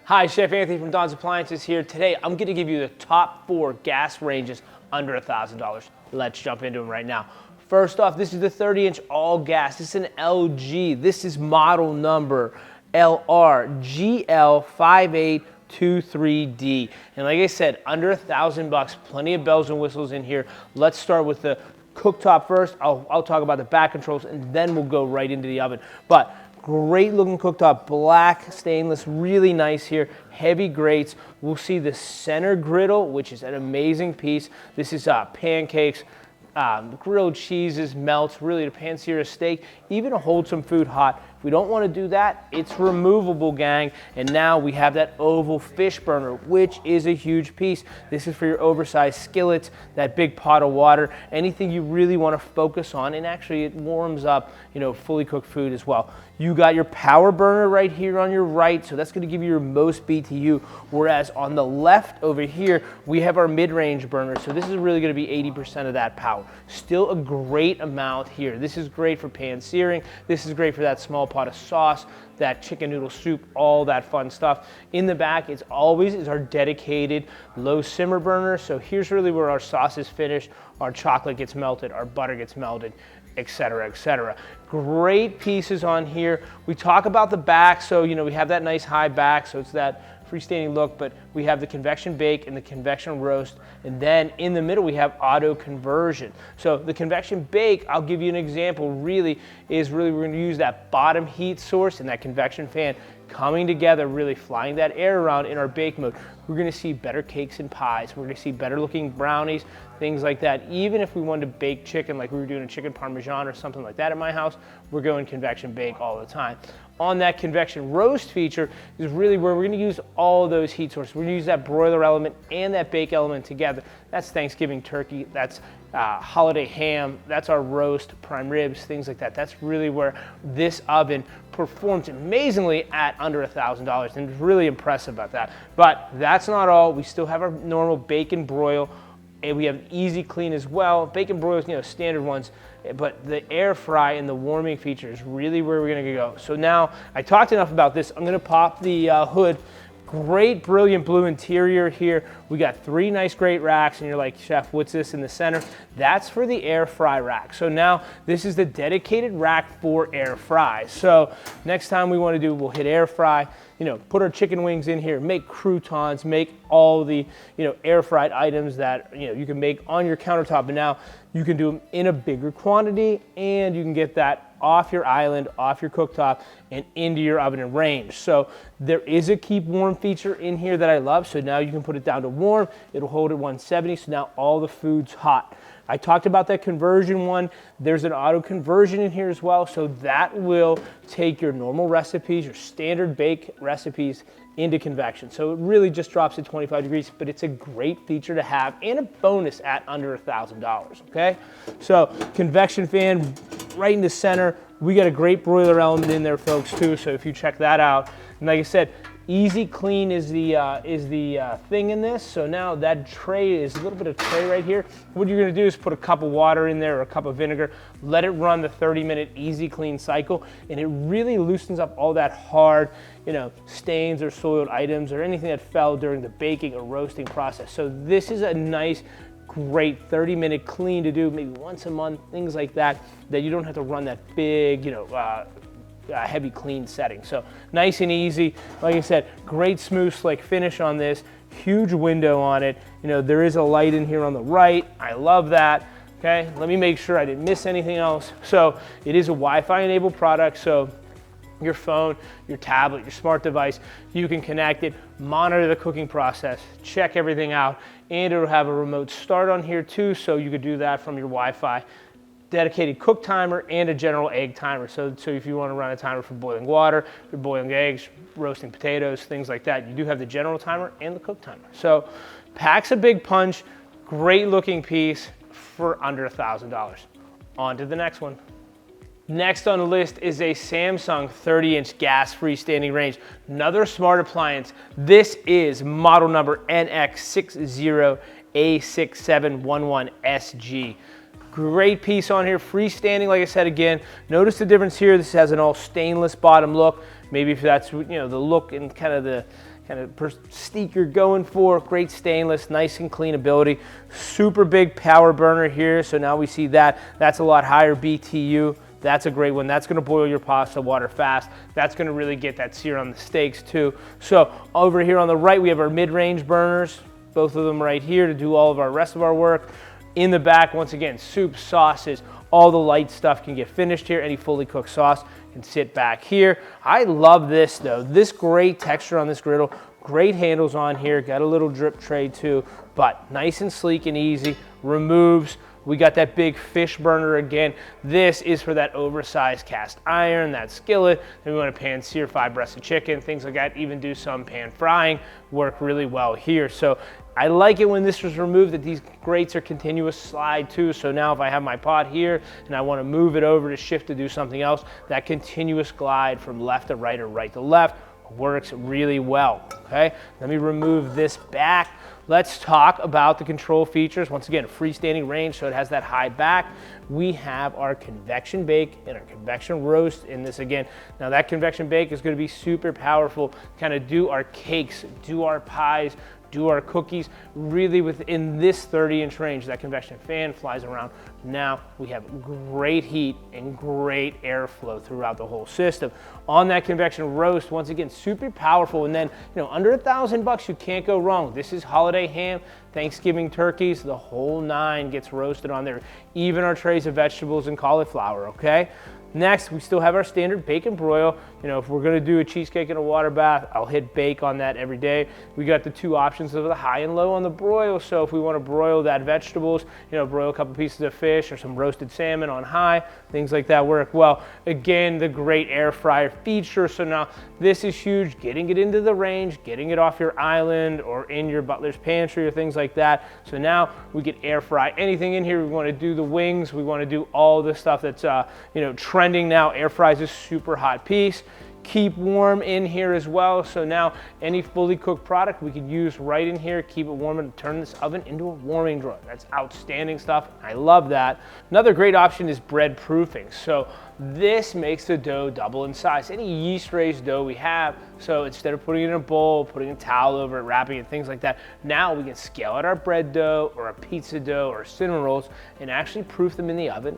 Hi, Chef Anthony from Don's Appliances here. Today, I'm gonna give you the top 4 gas ranges under $1,000. Let's jump into them right now. First off, this is the 30-inch all gas. This is an LG. This is model number LRGL5823D. And like I said, under $1,000, plenty of bells and whistles in here. Let's start with the cooktop first. I'll talk about the back controls and then we'll go right into the oven. But great looking cooktop, black stainless, really nice here, heavy grates. We'll see the center griddle, which is an amazing piece. This is pancakes, grilled cheeses, melts, really to pan-sear a steak, even to hold some food hot. If we don't want to do that, it's removable, gang. And now we have that oval fish burner, which is a huge piece. This is for your oversized skillets, that big pot of water, anything you really want to focus on. And actually it warms up, fully cooked food as well. You got your power burner right here on your right, so that's going to give you your most BTU. Whereas on the left over here, we have our mid-range burner. So this is really going to be 80% of that power. Still a great amount here. This is great for pan searing. This is great for that small pot of sauce, that chicken noodle soup, all that fun stuff. In the back, it's always our dedicated low simmer burner. So here's really where our sauce is finished, our chocolate gets melted, our butter gets melted, etc., etc. Great pieces on here. We talk about the back, so we have that nice high back, so it's that freestanding look, but we have the convection bake and the convection roast, and then in the middle we have auto conversion. So the convection bake, I'll give you an example, we're going to use that bottom heat source and that convection fan coming together, really flying that air around in our bake mode. We're going to see better cakes and pies. We're going to see better looking brownies, things like that. Even if we wanted to bake chicken, like we were doing a chicken parmesan or something like that at my house, we're going convection bake all the time. On that convection roast feature is really where we're going to use all of those heat sources. We're going to use that broiler element and that bake element together. That's Thanksgiving turkey, that's holiday ham, that's our roast, prime ribs, things like that. That's really where this oven performs amazingly at under $1,000, and it's really impressive about that. But that's not all. We still have our normal bacon broil, and we have easy clean as well. Bacon broils, standard ones, but the air fry and the warming feature is really where we're gonna go. So now I talked enough about this. I'm gonna pop the hood. Great, brilliant blue interior here. We got 3 nice great racks, and you're like, Chef, what's this in the center? That's for the air fry rack. So now this is the dedicated rack for air fries. So next time we want to do, we'll hit air fry, put our chicken wings in here, make croutons, make all the, air fried items that, you can make on your countertop. And now you can do them in a bigger quantity, and you can get that off your island, off your cooktop, and into your oven and range. So there is a keep warm feature in here that I love. So now you can put it down to warm. It'll hold at 170. So now all the food's hot. I talked about that conversion one. There's an auto conversion in here as well. So that will take your normal recipes, your standard bake recipes, into convection. So it really just drops at 25 degrees, but it's a great feature to have and a bonus at under $1,000, okay? So convection fan right in the center. We got a great broiler element in there, folks, too, so if you check that out. And like I said, easy clean is the thing in this. So now that tray is a little bit of tray right here. What you're gonna do is put a cup of water in there or a cup of vinegar, let it run the 30-minute easy clean cycle, and it really loosens up all that hard, stains or soiled items or anything that fell during the baking or roasting process. So this is a nice, great 30-minute clean to do maybe once a month, things like that, that you don't have to run that big, heavy clean setting. So nice and easy. Like I said, great smooth slick finish on this, huge window on it. There is a light in here on the right. I love that. Okay, let me make sure I didn't miss anything else. So it is a Wi-Fi enabled product. So your phone, your tablet, your smart device, you can connect it, monitor the cooking process, check everything out, and it'll have a remote start on here too, so you could do that from your Wi-Fi. Dedicated cook timer and a general egg timer. So if you want to run a timer for boiling water, you're boiling eggs, roasting potatoes, things like that, you do have the general timer and the cook timer. So packs a big punch, great looking piece for under $1,000. On to the next one. Next on the list is a Samsung 30-inch gas freestanding range. Another smart appliance. This is model number NX60A6711SG. Great piece on here, freestanding, like I said again. Notice the difference here. This has an all stainless bottom look. Maybe if that's the look and kind of the kind of mystique you're going for. Great stainless, nice and clean ability. Super big power burner here, so now we see that. That's a lot higher BTU. That's a great one. That's gonna boil your pasta water fast. That's gonna really get that sear on the steaks too. So over here on the right, we have our mid-range burners, both of them right here to do all of our rest of our work. In the back, once again, soups, sauces, all the light stuff can get finished here. Any fully cooked sauce can sit back here. I love this though. This great texture on this griddle, great handles on here, got a little drip tray too, but nice and sleek and easy, removes. We got that big fish burner again. This is for that oversized cast iron, that skillet. Then we want to pan sear 5 breasts of chicken, things like that. Even do some pan frying, work really well here. So I like it when this was removed that these grates are continuous slide too. So now if I have my pot here and I want to move it over to shift to do something else, that continuous glide from left to right or right to left works really well, okay? Let me remove this back. Let's talk about the control features. Once again, freestanding range, so it has that high back. We have our convection bake and our convection roast in this again. Now that convection bake is gonna be super powerful, kind of do our cakes, do our pies, do our cookies, really within this 30-inch range. That convection fan flies around. Now we have great heat and great airflow throughout the whole system. On that convection roast, once again, super powerful. And then, under $1,000, you can't go wrong. This is holiday ham, Thanksgiving turkeys, the whole 9 gets roasted on there. Even our trays of vegetables and cauliflower, okay? Next, we still have our standard bake and broil. If we're gonna do a cheesecake and a water bath, I'll hit bake on that every day. We got the 2 options of the high and low on the broil. So if we wanna broil that vegetables, broil a couple pieces of fish or some roasted salmon on high, things like that work well. Again, the great air fryer feature. So now this is huge, getting it into the range, getting it off your island or in your butler's pantry or things like that. So now we can air fry anything in here. We wanna do the wings, we wanna do all the stuff that's trending now. Air fries is super hot piece. Keep warm in here as well. So now any fully cooked product we could use right in here, keep it warm and turn this oven into a warming drawer. That's outstanding stuff. I love that. Another great option is bread proofing. So this makes the dough double in size. Any yeast raised dough we have, so instead of putting it in a bowl, putting a towel over it, wrapping it, things like that, now we can scale out our bread dough or a pizza dough or cinnamon rolls and actually proof them in the oven,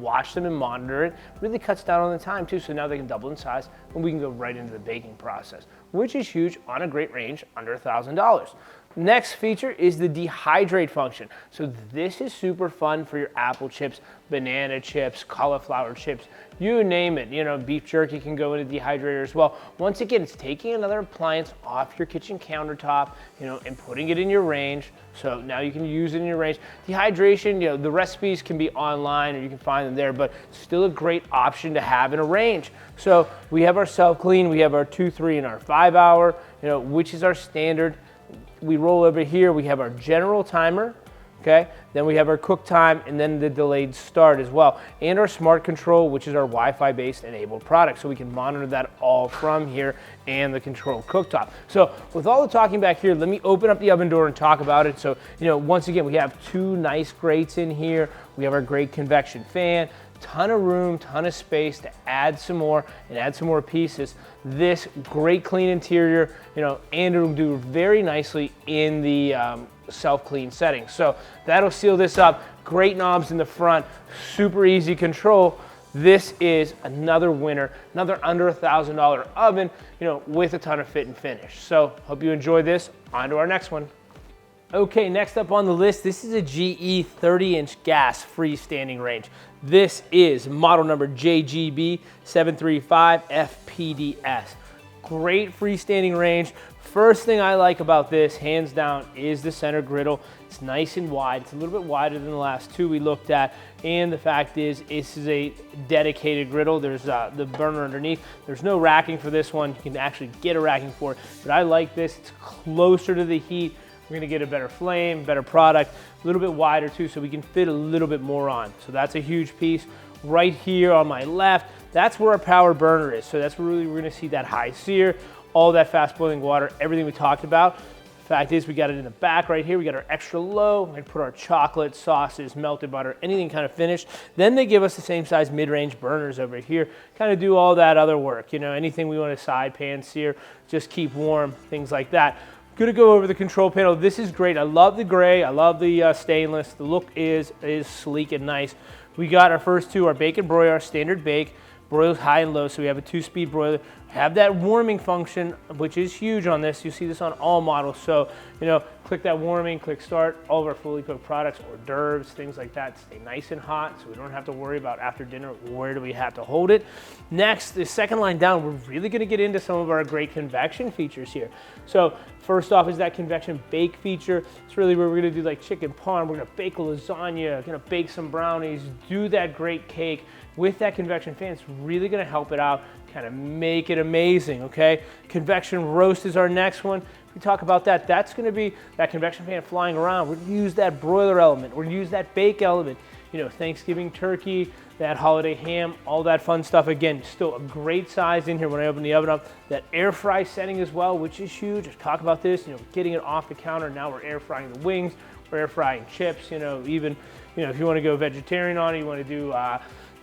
watch them and monitor it. Really cuts down on the time too, so now they can double in size and we can go right into the baking process, which is huge on a great range under $1,000. Next feature is the dehydrate function. So this is super fun for your apple chips, banana chips, cauliflower chips, you name it. Beef jerky can go in a dehydrator as well. Once again, it's taking another appliance off your kitchen countertop, and putting it in your range. So now you can use it in your range. Dehydration, the recipes can be online or you can find them there, but still a great option to have in a range. So we have our self-clean, we have our 2, 3, and our 5 hour, which is our standard. We roll over here, we have our general timer, okay? Then we have our cook time and then the delayed start as well. And our smart control, which is our Wi-Fi based enabled product. So we can monitor that all from here and the control cooktop. So with all the talking back here, let me open up the oven door and talk about it. So, once again, we have 2 nice grates in here. We have our great convection fan. Ton of room, ton of space to add some more and add some more pieces. This great clean interior, and it'll do very nicely in the self-clean setting. So that'll seal this up. Great knobs in the front, super easy control. This is another winner, another under $1,000 oven, with a ton of fit and finish. So hope you enjoy this. On to our next one. Okay, next up on the list, this is a GE 30-inch gas freestanding range. This is model number JGB735FPDS. Great freestanding range. First thing I like about this, hands down, is the center griddle. It's nice and wide. It's a little bit wider than the last 2 we looked at. And the fact is, this is a dedicated griddle. There's the burner underneath. There's no racking for this one. You can actually get a racking for it. But I like this. It's closer to the heat. We're gonna get a better flame, better product, a little bit wider too, so we can fit a little bit more on. So that's a huge piece. Right here on my left, that's where our power burner is. So that's where really we're gonna see that high sear, all that fast boiling water, everything we talked about. Fact is, we got it in the back right here. We got our extra low. We put our chocolate, sauces, melted butter, anything kind of finished. Then they give us the same size mid-range burners over here. Kind of do all that other work. You know, anything we want to side pan sear, just keep warm, things like that. Good to go over the control panel. This is great. I love the gray. I love the stainless. The look is sleek and nice. We got our first two, our bacon broil, our standard bake. Broils high and low, so we have a 2-speed broiler. Have that warming function, which is huge on this. You see this on all models. So, you know, click that warming, click start. All of our fully cooked products, hors d'oeuvres, things like that, stay nice and hot, so we don't have to worry about after dinner, where do we have to hold it. Next, the second line down, we're really gonna get into some of our great convection features here. So first off is that convection bake feature. It's really where we're gonna do like chicken parm, we're gonna bake a lasagna, gonna bake some brownies, do that great cake. With that convection fan, it's really gonna help it out, kind of make it amazing, okay? Convection roast is our next one. If we talk about that, that's gonna be that convection fan flying around. We're gonna use that broiler element. We're gonna use that bake element. You know, Thanksgiving turkey, that holiday ham, all that fun stuff. Again, still a great size in here when I open the oven up. That air fry setting as well, which is huge. Let's talk about this, you know, getting it off the counter. Now we're air frying the wings, we're air frying chips, you know, even, you know, if you wanna go vegetarian on it, you wanna do,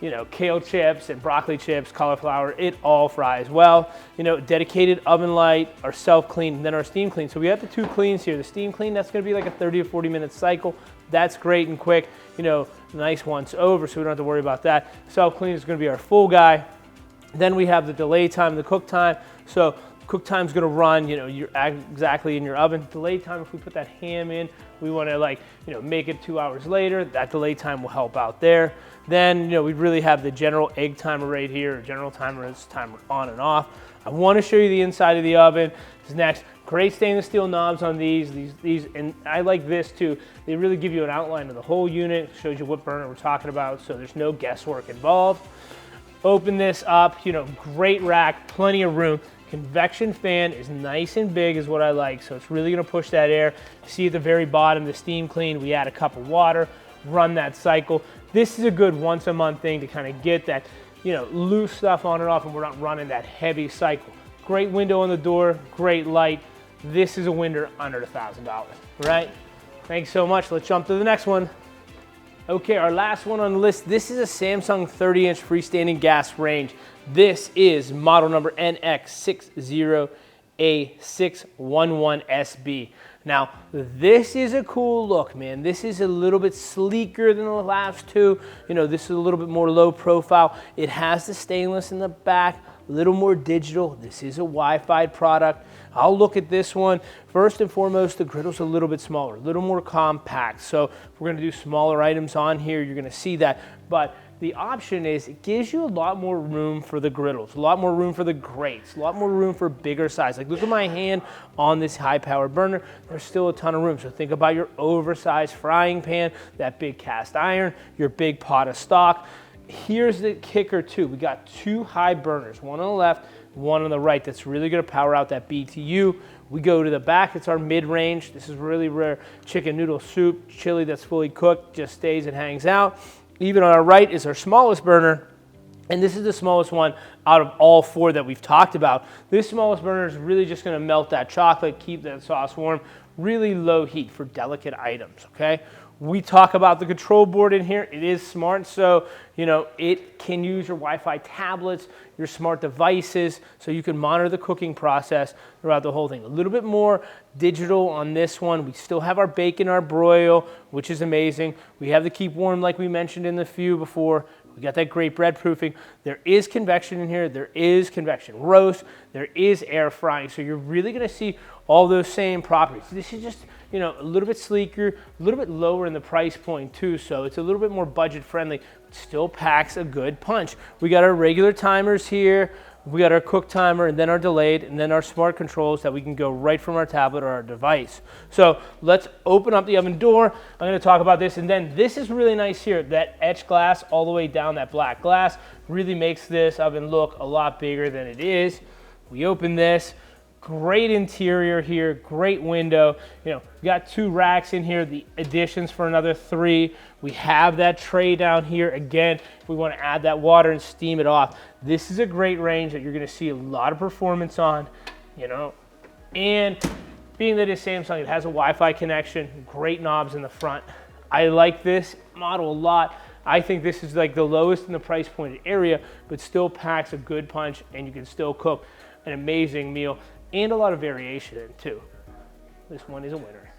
you know, kale chips and broccoli chips, cauliflower, it all fries well. You know, dedicated oven light, our self-clean, and then our steam clean. So we have the two cleans here. The steam clean, that's gonna be like a 30 to 40 minute cycle. That's great and quick, you know, nice once over, so we don't have to worry about that. Self-clean is gonna be our full guy. Then we have the delay time, the cook time. So cook time's gonna run, you know, you're exactly in your oven. Delay time, if we put that ham in, we wanna like, you know, make it 2 hours later, that delay time will help out there. Then, you know, we really have the general egg timer right here, general timer is timer on and off. I wanna show you the inside of the oven. This is next. Great stainless steel knobs on these, and I like this too. They really give you an outline of the whole unit, shows you what burner we're talking about, so there's no guesswork involved. Open this up, you know, great rack, plenty of room. Convection fan is nice and big is what I like, so it's really gonna push that air. See at the very bottom, the steam clean, we add a cup of water, run that cycle. This is a good once a month thing to kind of get that, you know, loose stuff on and off, and we're not running that heavy cycle. Great window on the door, great light. This is a window under $1,000, right? Thanks so much. Let's jump to the next one. Okay, our last one on the list. This is a Samsung 30-inch freestanding gas range. This is model number NX60A611SB. Now, this is a cool look, man. This is a little bit sleeker than the last two. You know, this is a little bit more low profile. It has the stainless in the back, a little more digital. This is a Wi-Fi product. I'll look at this one. First and foremost, the griddle's a little bit smaller, a little more compact. So if we're gonna do smaller items on here, you're gonna see that. But the option is, it gives you a lot more room for the griddles, a lot more room for the grates, a lot more room for bigger size. Like, look at my hand on this high power burner. There's still a ton of room. So think about your oversized frying pan, that big cast iron, your big pot of stock. Here's the kicker too. We got two high burners, one on the left, one on the right. That's really gonna power out that BTU. We go to the back, it's our mid-range. This is really rare chicken noodle soup, chili that's fully cooked, just stays and hangs out. Even on our right is our smallest burner, and this is the smallest one out of all four that we've talked about. This smallest burner is really just gonna melt that chocolate, keep that sauce warm, really low heat for delicate items, okay? We talk about the control board in here. It is smart, so you know it can use your Wi-Fi tablets, your smart devices, so you can monitor the cooking process throughout the whole thing. A little bit more digital on this one. We still have our bacon, our broil, which is amazing. We have the keep warm like we mentioned in the few before. We got that great bread proofing. There is convection in here. There is convection roast. There is air frying. So you're really gonna see all those same properties. This is just, you know, a little bit sleeker, a little bit lower in the price point too. So it's a little bit more budget friendly, but still packs a good punch. We got our regular timers here. We got our cook timer, and then our delayed, and then our smart controls that we can go right from our tablet or our device. So let's open up the oven door. I'm gonna talk about this, and then this is really nice here. That etched glass all the way down, that black glass, really makes this oven look a lot bigger than it is. We open this. Great interior here, great window. You know, we got two racks in here, the additions for another 3. We have that tray down here. Again, if we want to add that water and steam it off. This is a great range that you're going to see a lot of performance on, you know. And Being that it's Samsung, it has a Wi-Fi connection, great knobs in the front. I like this model a lot. I think this is like the lowest in the price point area, but still packs a good punch, and you can still cook an amazing meal and a lot of variation in it too. This one is a winner.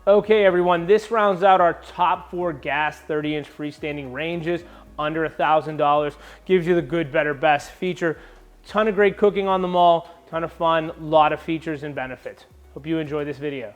Okay, everyone, this rounds out our top 4 gas 30-inch freestanding ranges under $1,000. Gives you the good, better, best feature. Ton of great cooking on them all, ton of fun, lot of features and benefits. Hope you enjoy this video.